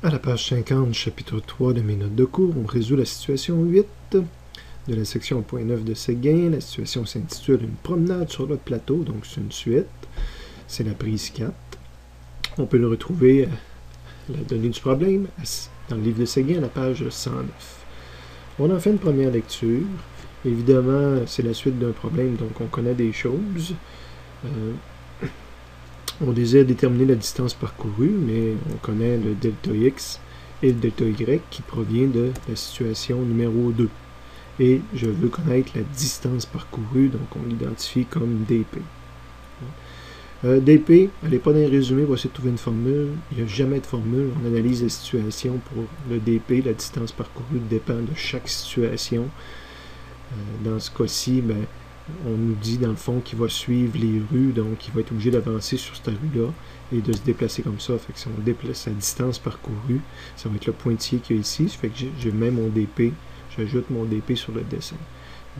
À la page 50, chapitre 3 de mes notes de cours, on résout la situation 8 de la section 1.9 de Séguin. La situation s'intitule « Une promenade sur le plateau », donc c'est une suite. C'est la prise 4. On peut le retrouver, la donnée du problème, dans le livre de Séguin, à la page 109. On en fait une première lecture. Évidemment, c'est la suite d'un problème, donc on connaît des choses. On désire déterminer la distance parcourue, mais on connaît le delta x et le delta y qui provient de la situation numéro 2. Et je veux connaître la distance parcourue, donc on l'identifie comme dp. dp, elle n'est pas dans les résumés, on va essayer de trouver une formule. Il n'y a jamais de formule. On analyse la situation pour le dp. La distance parcourue dépend de chaque situation. Dans ce cas-ci, on nous dit dans le fond qu'il va suivre les rues, donc il va être obligé d'avancer sur cette rue-là et de se déplacer comme ça. Fait que si on déplace sa distance parcourue, ça va être le pointillé qu'il y a ici. Ça fait que je mets mon dp, j'ajoute mon dp sur le dessin.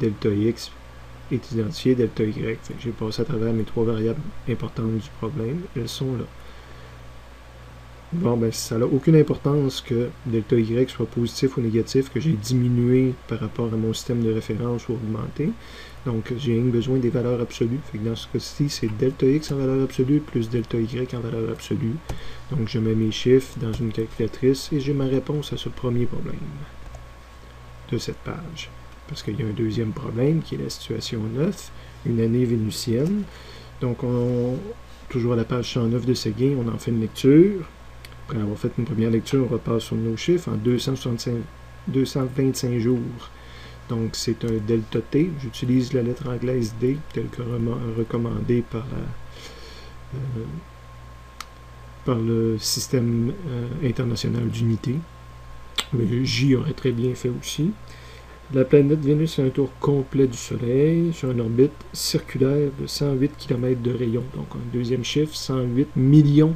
Delta x est identifié, delta y. Fait que j'ai passé à travers mes trois variables importantes du problème. Elles sont là. Bon, ça n'a aucune importance que delta y soit positif ou négatif, que j'ai diminué par rapport à mon système de référence ou augmenté. Donc, j'ai besoin des valeurs absolues. Fait que dans ce cas-ci, c'est delta x en valeur absolue plus delta y en valeur absolue. Donc, je mets mes chiffres dans une calculatrice et j'ai ma réponse à ce premier problème de cette page. Parce qu'il y a un deuxième problème qui est la situation 9, une année vénusienne. Donc, toujours à la page 109 de Séguin, on en fait une lecture. Après avoir fait une première lecture, on repasse sur nos chiffres en 225 jours. Donc, c'est un delta t. J'utilise la lettre anglaise D, telle que recommandée par le système international d'unité. Mais J aurait très bien fait aussi. La planète Vénus a un tour complet du Soleil sur une orbite circulaire de 108 km de rayon. Donc, un deuxième chiffre, 108 millions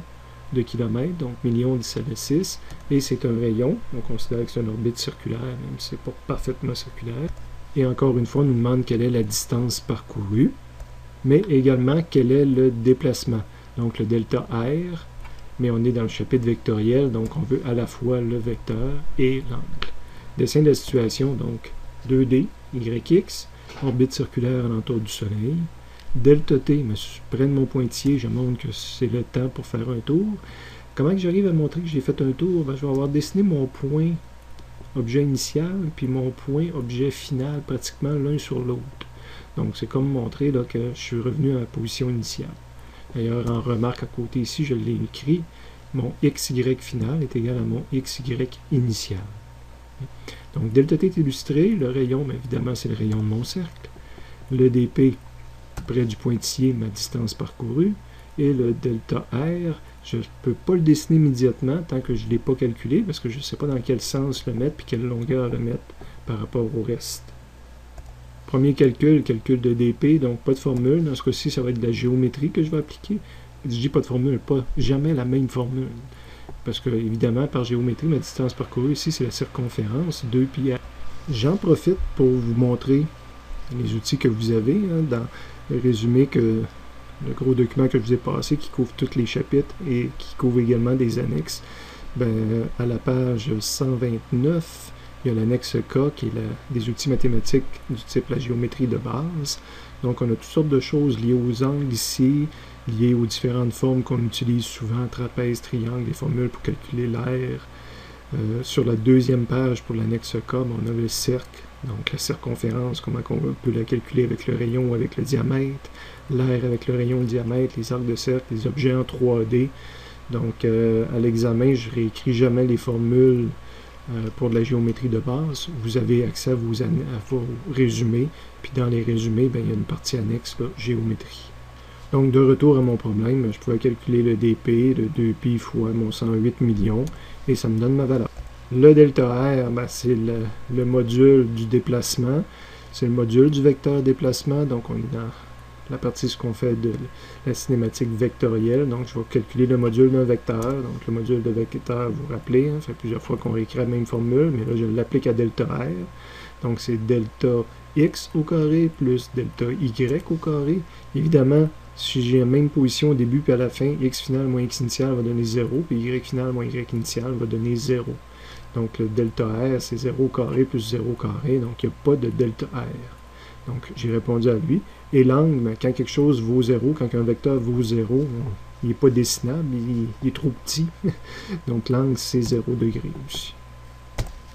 de kilomètres, donc millions 10 à la 6, et c'est un rayon, on considère que c'est une orbite circulaire, même si c'est pas parfaitement circulaire. Et encore une fois, on nous demande quelle est la distance parcourue, mais également quel est le déplacement, donc le delta R, mais on est dans le chapitre vectoriel, donc on veut à la fois le vecteur et l'angle. Dessin de la situation, donc 2D, YX, orbite circulaire alentour du Soleil. Delta t, je prends mon pointillé, je montre que c'est le temps pour faire un tour. Comment que j'arrive à montrer que j'ai fait un tour? Je vais avoir dessiné mon point objet initial, puis mon point objet final, pratiquement l'un sur l'autre. Donc c'est comme montrer là, que je suis revenu à la position initiale. D'ailleurs, en remarque à côté ici, je l'ai écrit, mon XY final est égal à mon XY initial. Donc delta t est illustré, le rayon, évidemment c'est le rayon de mon cercle. Le dp, près du pointillé, ma distance parcourue, et le delta R, je ne peux pas le dessiner immédiatement tant que je ne l'ai pas calculé, parce que je ne sais pas dans quel sens le mettre, puis quelle longueur le mettre par rapport au reste. Premier calcul de dp, donc pas de formule, dans ce cas-ci, ça va être de la géométrie que je vais appliquer. Je dis pas de formule, pas jamais la même formule, parce que, évidemment, par géométrie, ma distance parcourue ici, c'est la circonférence, 2πr. J'en profite pour vous montrer les outils que vous avez, dans le résumé que le gros document que je vous ai passé qui couvre tous les chapitres et qui couvre également des annexes. À la page 129, il y a l'annexe K qui est des outils mathématiques du type la géométrie de base. Donc on a toutes sortes de choses liées aux angles ici, liées aux différentes formes qu'on utilise souvent, trapèze, triangle, des formules pour calculer l'air. Sur la deuxième page pour l'annexe K, on a le cercle. Donc la circonférence, comment on peut la calculer avec le rayon ou avec le diamètre, l'air avec le rayon et le diamètre, les arcs de cercle, les objets en 3D. Donc à l'examen, je ne réécris jamais les formules pour de la géométrie de base. Vous avez accès à vos résumés, puis dans les résumés, il y a une partie annexe, là, géométrie. Donc de retour à mon problème, je pouvais calculer le dp de 2π fois mon 108 millions, et ça me donne ma valeur. Le delta R, c'est le module du déplacement. C'est le module du vecteur déplacement. Donc, on est dans la partie ce qu'on fait de la cinématique vectorielle. Donc, je vais calculer le module d'un vecteur. Donc, le module de vecteur, vous vous rappelez, ça fait plusieurs fois qu'on réécrit la même formule, mais là, je l'applique à delta R. Donc, c'est delta x au carré plus delta y au carré. Évidemment, Si j'ai la même position au début puis à la fin, x final moins x initial va donner 0, puis y final moins y initial va donner 0. Donc le delta R, c'est 0 carré plus 0 carré, donc il n'y a pas de delta R. Donc j'ai répondu à lui. Et l'angle, ben, quand quelque chose vaut 0, quand un vecteur vaut 0, il n'est pas dessinable, il est trop petit. Donc l'angle, c'est 0 degré aussi.